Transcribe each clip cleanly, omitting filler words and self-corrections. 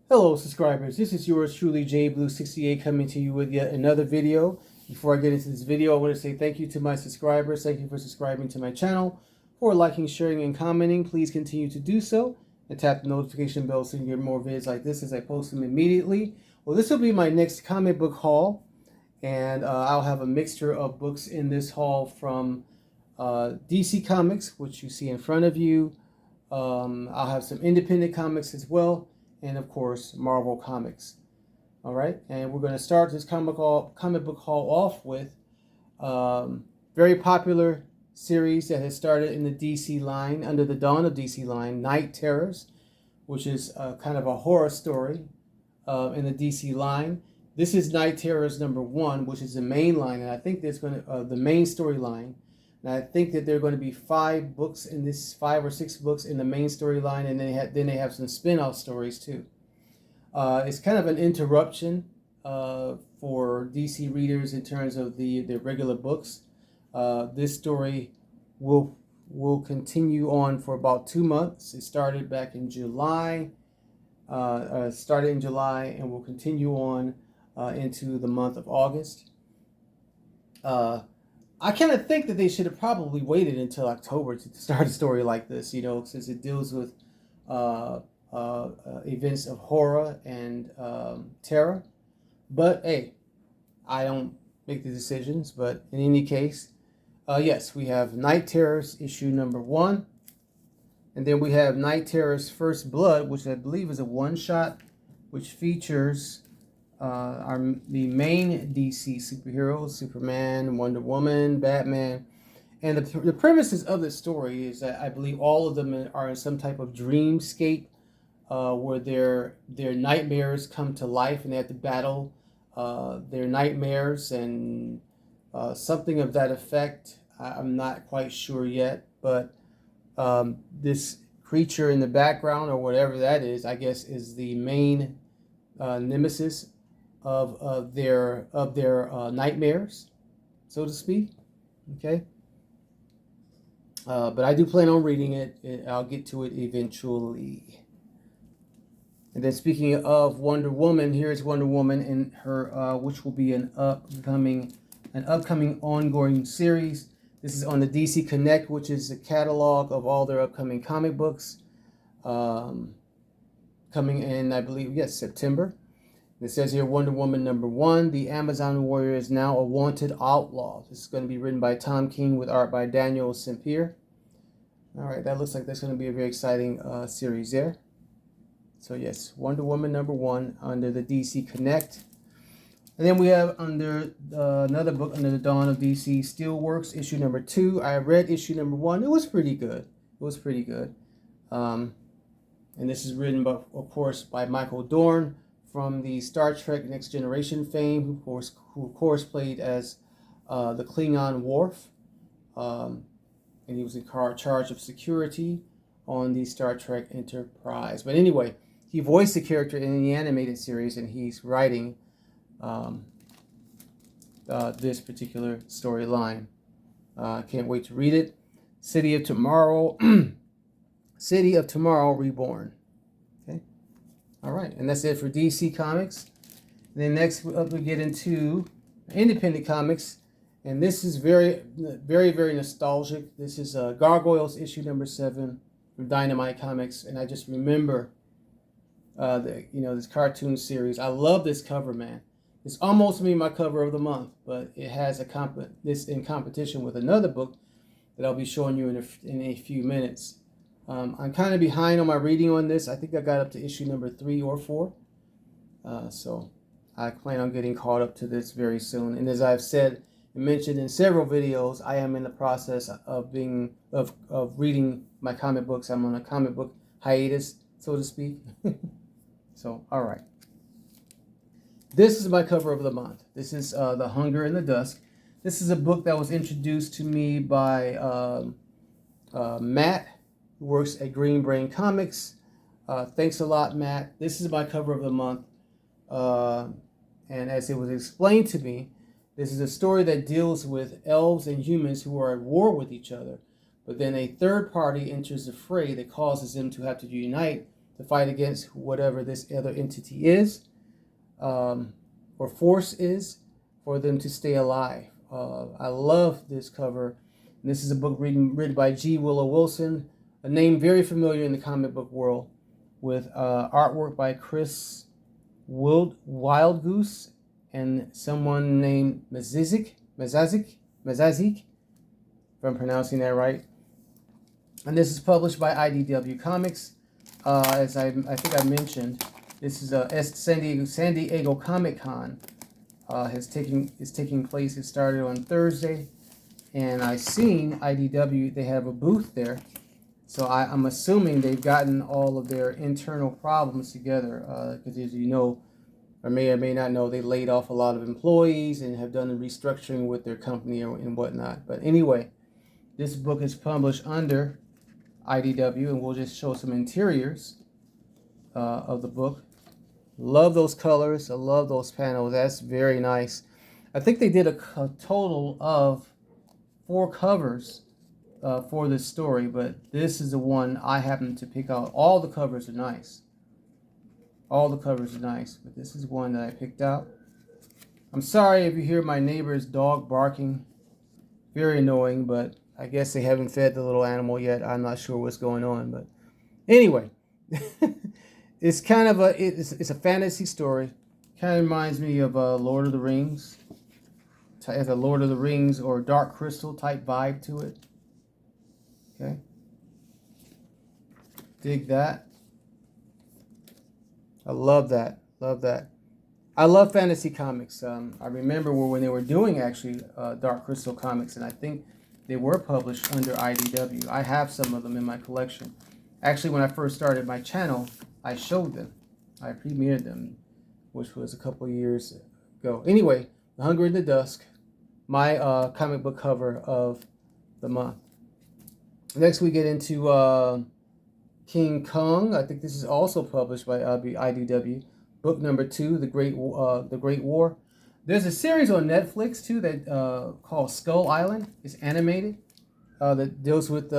Hello subscribers, this is yours truly JBlue68 coming to you with yet another video. Before I get into this video, I want to say thank you to my subscribers. Thank you for subscribing to my channel, for liking, sharing, and commenting. Please continue to do so and tap the notification bell so you get more videos like this as I post them immediately. Well, this will be my next comic book haul, and I'll have a mixture of books in this haul from DC Comics, which you see in front of you. I'll have some independent comics as well, and of course Marvel Comics. All right, and we're going to start this comic book haul off with very popular series that has started in the DC line, under the dawn of DC line, Night Terrors, which is kind of a horror story in the DC line. This is Night Terrors #1, which is the main line, and I think there's going to the main storyline. And I think that there are going to be 5 books in this, 5 or 6 books in the main storyline, and then they have some spin-off stories too. It's kind of an interruption for DC readers in terms of the regular books. This story will continue on for about 2 months. It started back in July, and will continue on into the month of August. I kind of think that they should have probably waited until October to start a story like this, since it deals with events of horror and terror. But hey, I don't make the decisions. But in any case, yes, we have Night Terrors issue #1. And then we have Night Terrors First Blood, which I believe is a one-shot, which features the main DC superheroes: Superman, Wonder Woman, Batman. And the premises of the story is that I believe all of them are in some type of dreamscape where their nightmares come to life, and they have to battle their nightmares and something of that effect. I'm not quite sure yet, but this creature in the background, or whatever that is, I guess is the main nemesis of their nightmares, so to speak. Okay. But I do plan on reading it. I'll get to it eventually. And then speaking of Wonder Woman, here's Wonder Woman in her, which will be an upcoming ongoing series. This is on the DC Connect, which is a catalog of all their upcoming comic books. Coming in, I believe, yes, September. It says here, Wonder Woman #1, the Amazon warrior is now a wanted outlaw. This is going to be written by Tom King with art by Daniel Sampere. All right, that looks like that's going to be a very exciting series there. So yes, Wonder Woman #1 under the DC Connect. And then we have under another book under the dawn of DC, Steelworks issue #2. I read issue #1. It was pretty good. And this is written, of course, by Michael Dorn, from the Star Trek Next Generation fame, who of course played as the Klingon Worf, and he was in charge of security on the Star Trek Enterprise. But anyway, he voiced the character in the animated series, and he's writing this particular storyline. Can't wait to read it. City of Tomorrow, City of Tomorrow Reborn. All right, and that's it for DC Comics. And then next up we get into independent comics, and this is very, very, very nostalgic. This is Gargoyles issue #7 from Dynamite Comics, and I just remember this cartoon series. I love this cover, man. It's almost me my cover of the month, but it has this in competition with another book that I'll be showing you in a few minutes. I'm kind of behind on my reading on this. I think I got up to issue #3 or 4. So I plan on getting caught up to this very soon. And as I've said and mentioned in several videos, I am in the process of reading my comic books. I'm on a comic book hiatus, so to speak. So, all right. This is my cover of the month. This is The Hunger in the Dusk. This is a book that was introduced to me by Matt, who works at Green Brain Comics. Thanks a lot, Matt. This is my cover of the month. And as it was explained to me, this is a story that deals with elves and humans who are at war with each other. But then a third party enters the fray that causes them to have to unite to fight against whatever this other entity is, or force is, for them to stay alive. I love this cover. And this is a book written by G. Willow Wilson, a name very familiar in the comic book world, with artwork by Chris Wildgoose and someone named Mazazik, if I'm pronouncing that right. And this is published by IDW Comics. As I think I mentioned, this is San Diego Comic Con is taking place. It started on Thursday, and I've seen IDW. They have a booth there, so I'm assuming they've gotten all of their internal problems together. Because as you know, or may not know, they laid off a lot of employees and have done a restructuring with their company and whatnot. But anyway, this book is published under IDW, and we'll just show some interiors of the book. Love those colors. I love those panels. That's very nice. I think they did a total of 4 covers for this story, but this is the one I happened to pick out. All the covers are nice. All the covers are nice, but this is one that I picked out. I'm sorry if you hear my neighbor's dog barking. Very annoying, but I guess they haven't fed the little animal yet. I'm not sure what's going on, but anyway, it's kind of it's a fantasy story. Kind of reminds me of Lord of the Rings. It has a Lord of the Rings or Dark Crystal type vibe to it. Okay, dig that. I love that. Love that. I love fantasy comics. I remember when they were doing actually Dark Crystal comics, and I think they were published under IDW. I have some of them in my collection. Actually, when I first started my channel, I showed them. I premiered them, which was a couple of years ago. Anyway, The Hunger in the Dusk, my comic book cover of the month. Next, we get into King Kong. I think this is also published by IDW. Book number 2, The Great War. There's a series on Netflix too that called Skull Island. It's animated. That deals with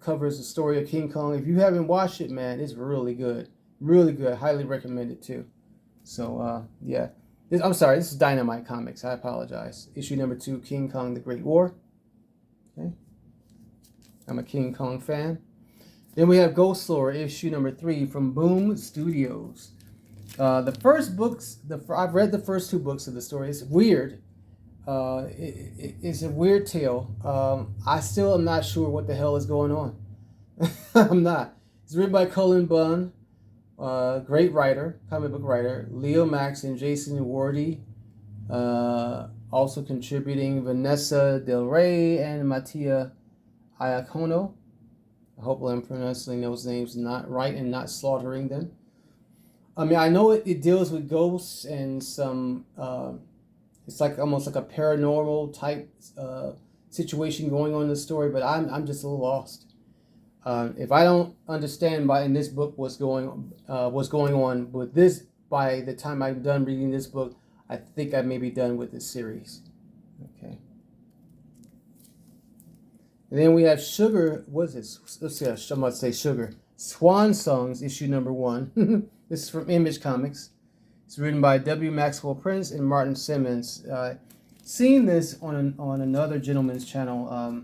covers the story of King Kong. If you haven't watched it, man, it's really good. Really good. Highly recommend it too. So yeah. I'm sorry, this is Dynamite Comics. I apologize. Issue number 2, King Kong: The Great War. Okay. I'm a King Kong fan. Then we have Ghost Lore, issue number 3 from Boom Studios. The first books, I've read the first 2 books of the story. It's weird. It's a weird tale. I still am not sure what the hell is going on. I'm not. It's written by Cullen Bunn, great writer, comic book writer. Leo Max and Jason Wardy. Also contributing Vanessa Del Rey and Mattia Iacono. I hope I'm pronouncing those names not right and not slaughtering them. I mean, I know it deals with ghosts and some, it's like almost like a paranormal type situation going on in the story, but I'm just a little lost. If I don't understand in this book what's going on with this by the time I'm done reading this book, I think I may be done with this series. Okay. And then we have Sugar. What is this? Let's see. I'm about to say Sugar. Swan Songs, issue number 1. This is from Image Comics. It's written by W. Maxwell Prince and Martin Simmons. Seen this on another gentleman's channel,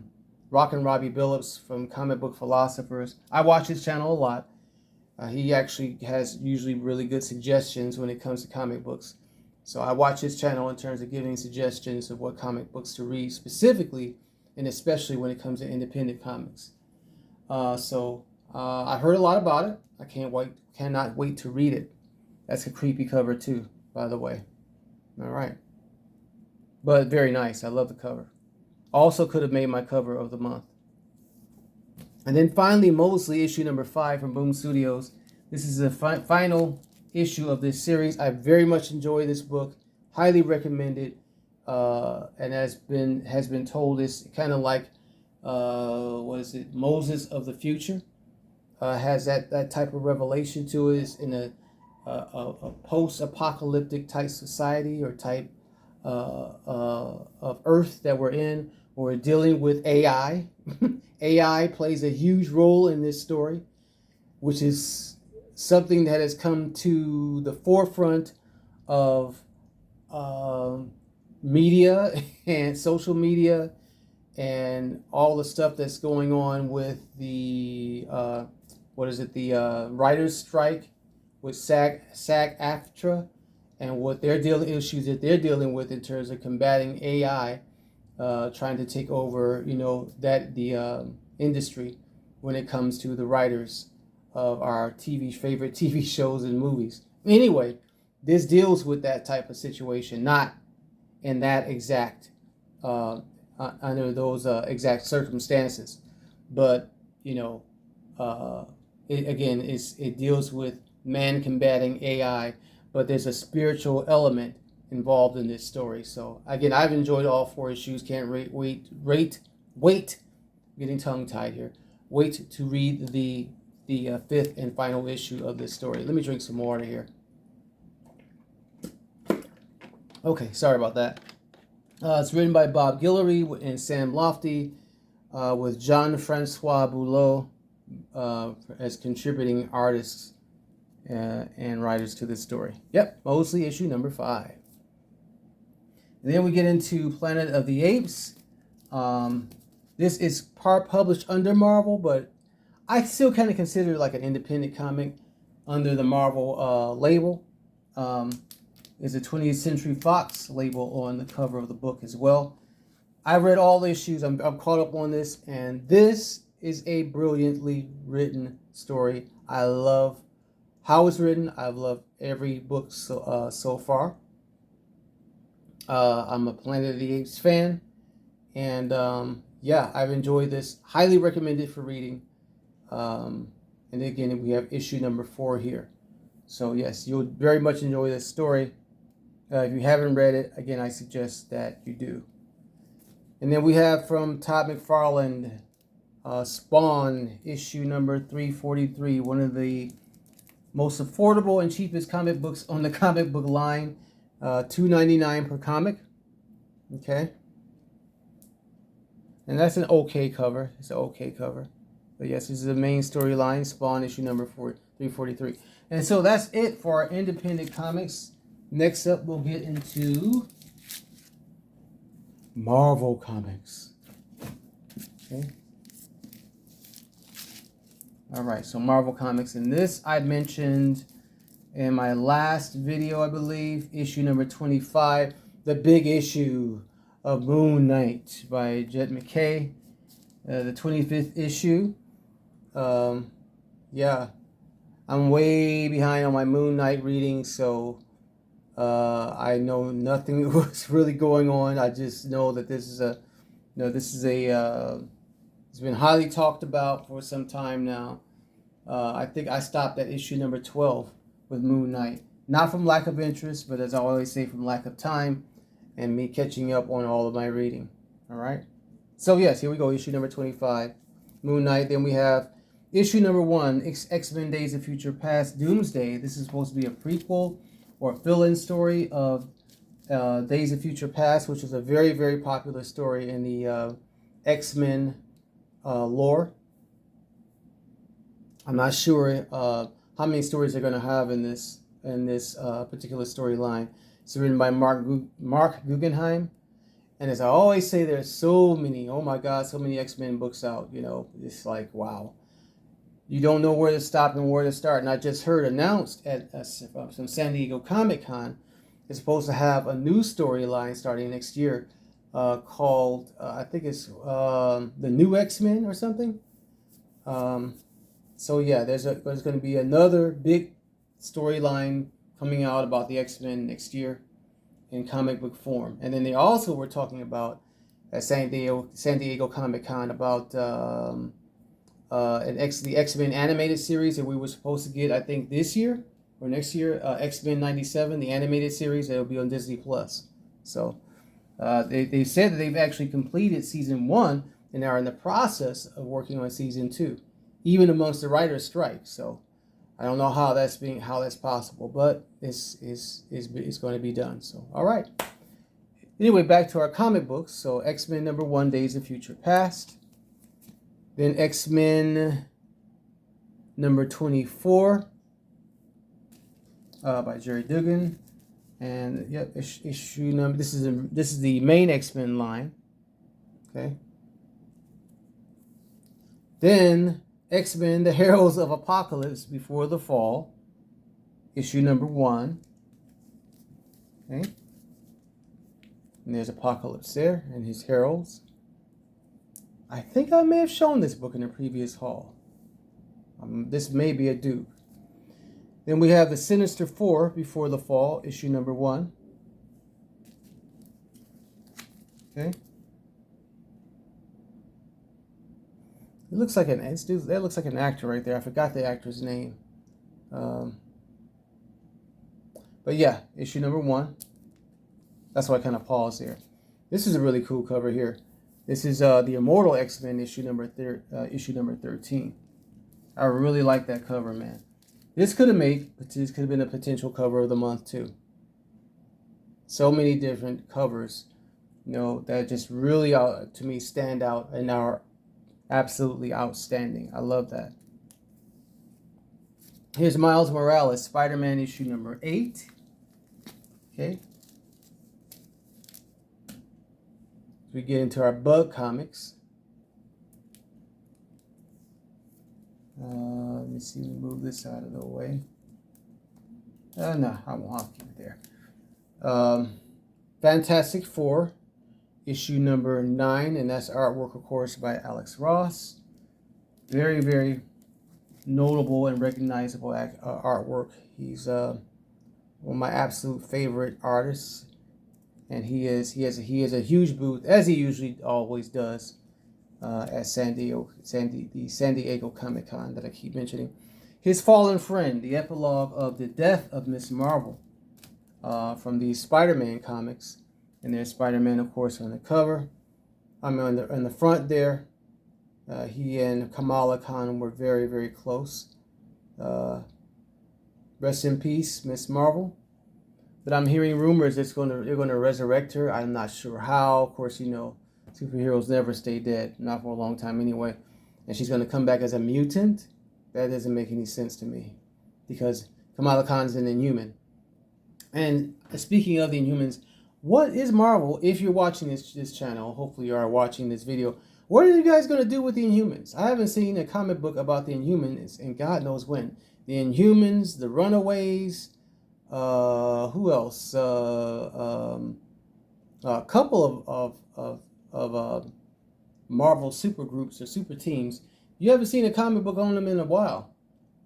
Rockin' Robbie Billups from Comic Book Philosophers. I watch his channel a lot. He actually has usually really good suggestions when it comes to comic books. So I watch his channel in terms of giving suggestions of what comic books to read specifically, and especially when it comes to independent comics. I heard a lot about it. I cannot wait to read it. That's a creepy cover too, by the way. All right. But very nice. I love the cover. Also could have made my cover of the month. And then finally, Mosley, issue number 5 from Boom Studios. This is the final issue of this series. I very much enjoy this book. Highly recommend it. And has been told, it's kind of like Moses of the Future. Has that type of revelation to it. It's in a post-apocalyptic type society or type of Earth that we're in. We're dealing with AI. AI plays a huge role in this story, which is something that has come to the forefront of media and social media and all the stuff that's going on with the the writers' strike with SAG-AFTRA and what their issues that they're dealing with in terms of combating AI, trying to take over, the industry when it comes to the writers of our favorite TV shows and movies. Anyway, this deals with that type of situation, not in that exact under those exact circumstances, but it deals with man combating AI, but there's a spiritual element involved in this story. So again, I've enjoyed all 4 issues. Can't wait. Getting tongue tied here. Wait to read the 5th and final issue of this story. Let me drink some water here. Okay, sorry about that. It's written by Bob Guillory and Sam Lofty, with Jean-Francois Boulot as contributing artists and writers to this story. Yep, Mosley issue number 5. And then we get into Planet of the Apes. This is published under Marvel, but I still kind of consider it like an independent comic under the Marvel label. There's a 20th Century Fox label on the cover of the book as well. I read all the issues. I'm caught up on this, and this is a brilliantly written story. I love how it's written. I've loved every book so far. I'm a Planet of the Apes fan, and I've enjoyed this. Highly recommended for reading. And again, we have issue number 4 here. So yes, you'll very much enjoy this story. If you haven't read it, again, I suggest that you do. And then we have from Todd McFarlane, Spawn, issue number 343, one of the most affordable and cheapest comic books on the comic book line, $2.99 per comic. Okay. And that's an okay cover. It's an okay cover. But yes, this is the main storyline, Spawn, issue number 343. And so that's it for our independent comics. Next up, we'll get into Marvel Comics. Okay. All right, so Marvel Comics. And this I mentioned in my last video, I believe, issue number 25, the big issue of Moon Knight by Jed MacKay, the 25th issue. I'm way behind on my Moon Knight reading, so I know nothing was really going on. I just know that it's been highly talked about for some time now. I think I stopped at issue number 12 with Moon Knight. Not from lack of interest, but as I always say, from lack of time and me catching up on all of my reading. All right. So yes, here we go. Issue number 25, Moon Knight. Then we have issue number 1, X-Men Days of Future Past, Doomsday. This is supposed to be a prequel or fill-in story of Days of Future Past, which is a very, very popular story in the X-Men lore. I'm not sure how many stories they're going to have in this particular storyline. It's written by Mark Guggenheim, and as I always say, there's so many. Oh my God, so many X-Men books out. It's like wow. You don't know where to stop and where to start. And I just heard announced at some San Diego Comic-Con, it's supposed to have a new storyline starting next year called, I think it's The New X-Men or something. So yeah, there's going to be another big storyline coming out about the X-Men next year in comic book form. And then they also were talking about at San Diego Comic-Con about the X-Men animated series that we were supposed to get, I think, this year or next year, X-Men 97, the animated series that will be on Disney Plus. So they said that they've actually completed season 1 and are in the process of working on season 2, even amongst the writer's strike. So I don't know how that's possible, but it's going to be done. So all right. Anyway, back to our comic books. So X-Men number 1, Days of Future Past. Then X-Men number 24, by Jerry Dugan. And yep, issue number. This is the main X-Men line. Okay. Then X-Men: The Heralds of Apocalypse Before the Fall, issue number 1. Okay. And there's Apocalypse there and his heralds. I think I may have shown this book in a previous haul. This may be a dupe. Then we have the Sinister Four Before the Fall, issue number 1. Okay. It looks like that looks like an actor right there. I forgot the actor's name. But yeah, issue number 1. That's why I kind of paused there. This is a really cool cover here. This is the Immortal X-Men issue number 13. I really like that cover, man. This could have been a potential cover of the month too. So many different covers, that just really to me stand out and are absolutely outstanding. I love that. Here's Miles Morales, Spider-Man issue number 8. Okay. We get into our Bug comics. Let me see. Move this out of the way. No, I'll keep it there. Fantastic Four, issue number 9, and that's artwork, of course, by Alex Ross. Very, very notable and recognizable artwork. He's one of my absolute favorite artists, and he has a huge booth, as he usually always does, at San Diego Comic-Con that I keep mentioning. His Fallen Friend, the epilogue of the death of Miss Marvel, from the Spider-Man comics, and there's Spider-Man, of course, on the cover. On the front there. He and Kamala Khan were very, very close. Rest in peace, Miss Marvel. But I'm hearing rumors they're going to resurrect her. I'm not sure how. Of course, superheroes never stay dead, not for a long time anyway. And she's going to come back as a mutant. That doesn't make any sense to me, because Kamala Khan's an Inhuman. And speaking of the Inhumans, what is Marvel? If you're watching this channel, hopefully you are watching this video. What are you guys going to do with the Inhumans? I haven't seen a comic book about the Inhumans, and God knows when. The Inhumans, the Runaways. Who else? A couple of Marvel super groups or super teams. You haven't seen a comic book on them in a while.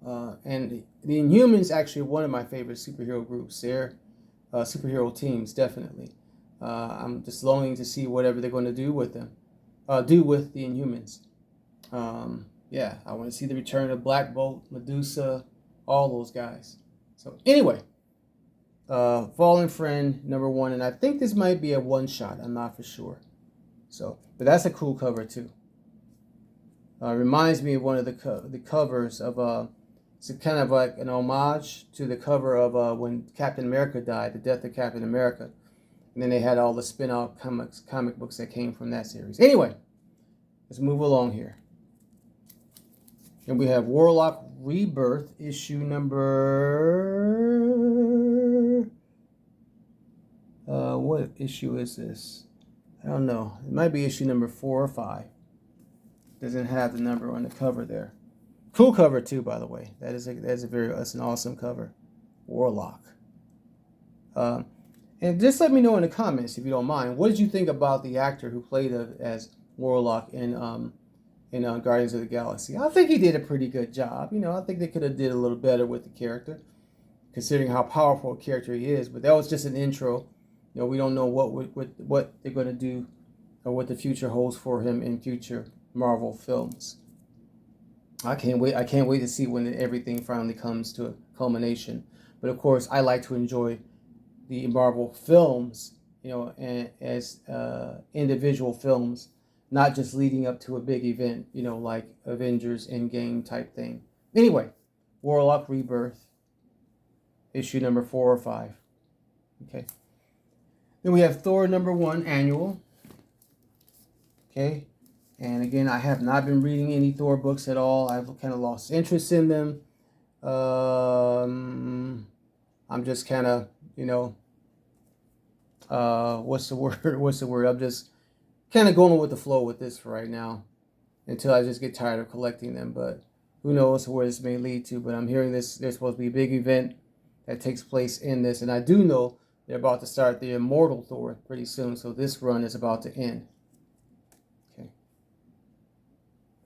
And the Inhumans actually one of my favorite superhero groups. They're superhero teams, definitely. I'm just longing to see whatever they're going to do with them. Do with the Inhumans. Yeah, I want to see the return of Black Bolt, Medusa, all those guys. So anyway, Fallen Friend number 1, and I think this might be a one-shot. I'm not for sure. But that's a cool cover too. Reminds me of one of the covers of it's kind of like an homage to the cover of when Captain America died, the death of Captain America, and then they had all the spin-off comic books that came from that series. Anyway, let's move along here. And we have Warlock Rebirth, issue number... what issue is this? I don't know. It might be issue number 4 or 5. Doesn't have the number on the cover there. Cool cover too, by the way. That's an awesome cover. Warlock. And just let me know in the comments, if you don't mind, what did you think about the actor who played as Warlock in Guardians of the Galaxy? I think he did a pretty good job. I think they could have did a little better with the character, considering how powerful a character he is. But that was just an intro. We don't know what they're going to do or what the future holds for him in future Marvel films. I can't wait to see when everything finally comes to a culmination. But of course, I like to enjoy the Marvel films, as individual films, not just leading up to a big event, like Avengers Endgame type thing. Anyway, Warlock Rebirth, issue number 4 or 5. Okay. Then we have Thor number 1 annual. Okay. And again, I have not been reading any Thor books at all. I've kind of lost interest in them. I'm just kind of, you know, what's the word? What's the word? I'm just kind of going with the flow with this for right now until I just get tired of collecting them. But who knows where this may lead to. But I'm hearing this, there's supposed to be a big event that takes place in this. And I do know they're about to start the Immortal Thor pretty soon. So this run is about to end. Okay.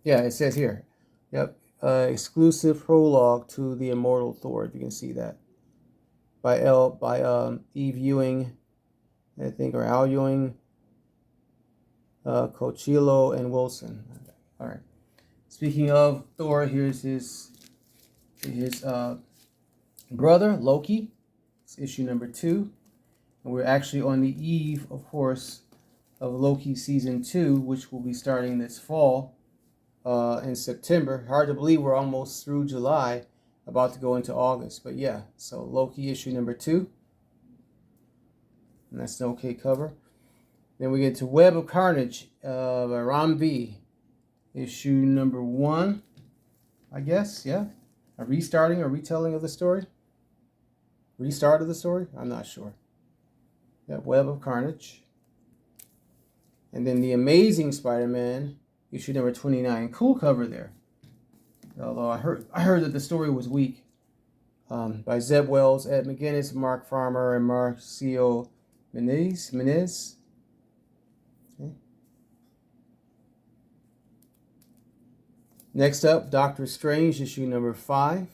Yeah, it says here. Yep. Exclusive prologue to the Immortal Thor, if you can see that. By Eve Ewing, I think, or Al Ewing, Cochillo, and Wilson. All right. Speaking of Thor, here's his brother, Loki. It's issue number 2. And we're actually on the eve, of course, of Loki season 2, which will be starting this fall in September. Hard to believe we're almost through July, about to go into August. But yeah, so Loki issue number 2. And that's an okay cover. Then we get to Web of Carnage by Ram V. Issue number 1, I guess, yeah. A restarting or retelling of the story? Restart of the story? I'm not sure. Yeah, Web of Carnage. And then The Amazing Spider-Man, issue number 29. Cool cover there. Although I heard that the story was weak. By Zeb Wells, Ed McGuinness, Mark Farmer, and Marcio Menez. Okay. Next up, Doctor Strange, issue number 5.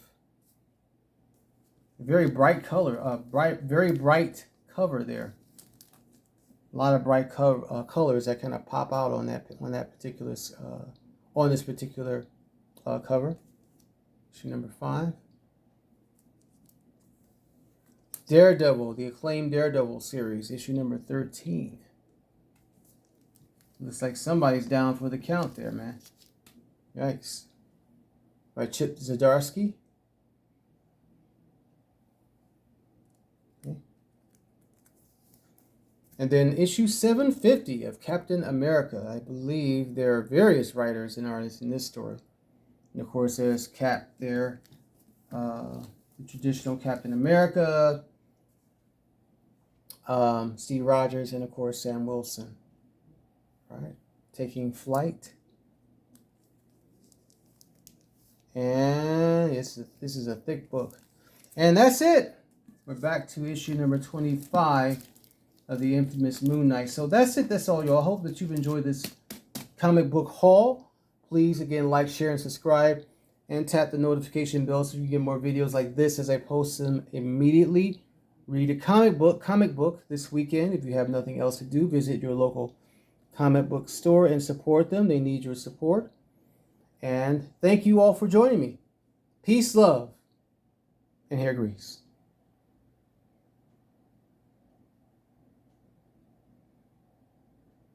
Very bright color, very bright cover there. A lot of bright colors that kind of pop out on this particular cover. Issue number 5. Daredevil, the acclaimed Daredevil series, issue number 13. Looks like somebody's down for the count there, man. Yikes. By Chip Zdarsky. Okay. And then issue 750 of Captain America. I believe there are various writers and artists in this story. And of course, there's Cap there, the traditional Captain America, Steve Rogers, and of course Sam Wilson. All right, taking flight. And this is a thick book. And that's it. We're back to issue number 25 of the infamous Moon Knight. So that's it. That's all, y'all. I hope that you've enjoyed this comic book haul. Please, again, like, share, and subscribe. And tap the notification bell so you get more videos like this as I post them immediately. Read a comic book this weekend. If you have nothing else to do, visit your local comic book store and support them. They need your support. And thank you all for joining me. Peace, love, and hair grease.